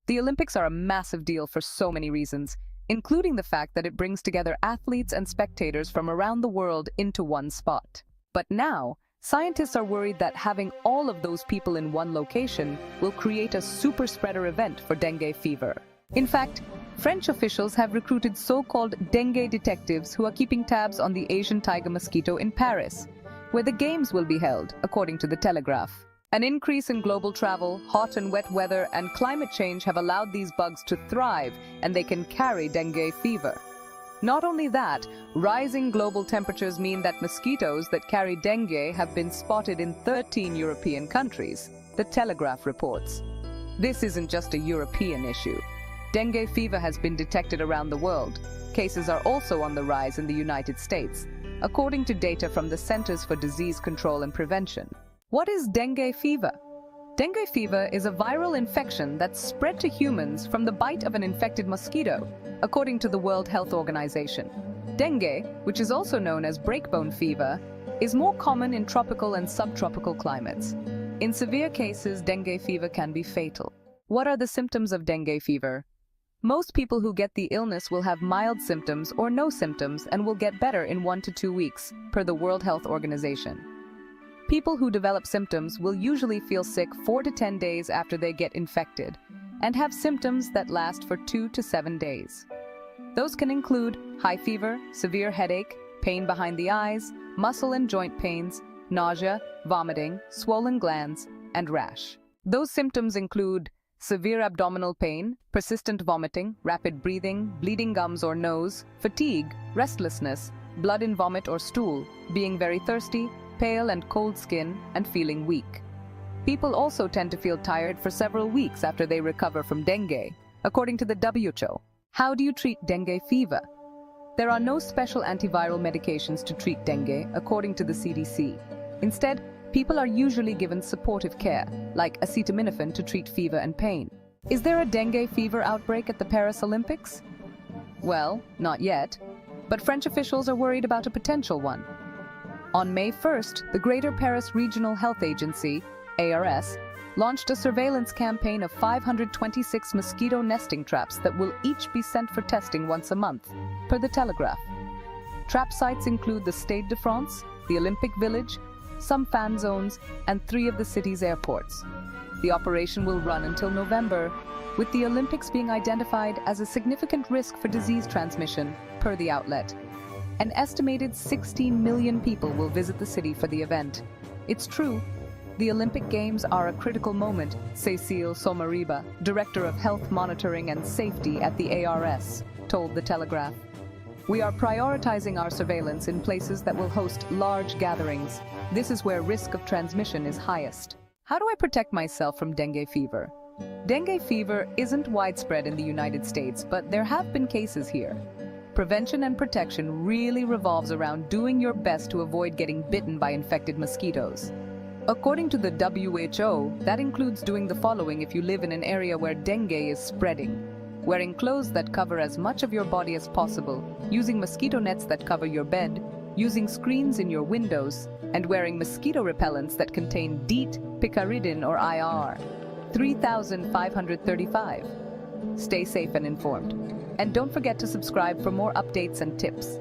The Olympics are a massive deal for so many reasons, including the fact that it brings together athletes and spectators from around the world into one spot. But now, scientists are worried that having all of those people in one location will create a super spreader event for dengue fever. In fact, French officials have recruited so-called dengue detectives who are keeping tabs on the Asian tiger mosquito in Paris, where the games will be held, according to the Telegraph. An increase in global travel, hot and wet weather, and climate change have allowed these bugs to thrive, and they can carry dengue fever. Not only that, rising global temperatures mean that mosquitoes that carry dengue have been spotted in 13 European countries, the Telegraph reports. This isn't just a European issue. Dengue fever has been detected around the world. Cases are also on the rise in the United States, according to data from the Centers for Disease Control and Prevention. What is dengue fever? Dengue fever is a viral infection that's spread to humans from the bite of an infected mosquito, according to the World Health Organization. Dengue, which is also known as breakbone fever, is more common in tropical and subtropical climates. In severe cases, dengue fever can be fatal. What are the symptoms of dengue fever? Most people who get the illness will have mild symptoms or no symptoms and will get better in 1 to 2 weeks, per the World Health Organization. People who develop symptoms will usually feel sick 4 to 10 days after they get infected and have symptoms that last for 2 to 7 days. Those can include high fever, severe headache, pain behind the eyes, muscle and joint pains, nausea, vomiting, swollen glands, and rash. Those symptoms include severe abdominal pain, persistent vomiting, rapid breathing, bleeding gums or nose, fatigue, restlessness, blood in vomit or stool, being very thirsty, pale and cold skin, and feeling weak. People also tend to feel tired for several weeks after they recover from dengue, according to the WHO. How do you treat dengue fever? There are no special antiviral medications to treat dengue, according to the CDC. Instead, people are usually given supportive care, like acetaminophen to treat fever and pain. Is there a dengue fever outbreak at the Paris Olympics? Well, not yet, but French officials are worried about a potential one. On May 1st, the Greater Paris Regional Health Agency, ARS, launched a surveillance campaign of 526 mosquito nesting traps that will each be sent for testing once a month, per the Telegraph. Trap sites include the Stade de France, the Olympic Village, some fan zones, and 3 of the city's airports. The operation will run until November, with the Olympics being identified as a significant risk for disease transmission, per the outlet. An estimated 16 million people will visit the city for the event. It's true, the Olympic Games are a critical moment, Cécile Somariba, Director of Health Monitoring and Safety at the ARS, told the Telegraph. We are prioritizing our surveillance in places that will host large gatherings. This is where risk of transmission is highest. How do I protect myself from dengue fever? Dengue fever isn't widespread in the United States, but there have been cases here. Prevention and protection really revolves around doing your best to avoid getting bitten by infected mosquitoes. According to the WHO, that includes doing the following if you live in an area where dengue is spreading. Wearing clothes that cover as much of your body as possible, using mosquito nets that cover your bed, using screens in your windows, and wearing mosquito repellents that contain DEET, picaridin, or IR. 3,535. Stay safe and informed. And don't forget to subscribe for more updates and tips.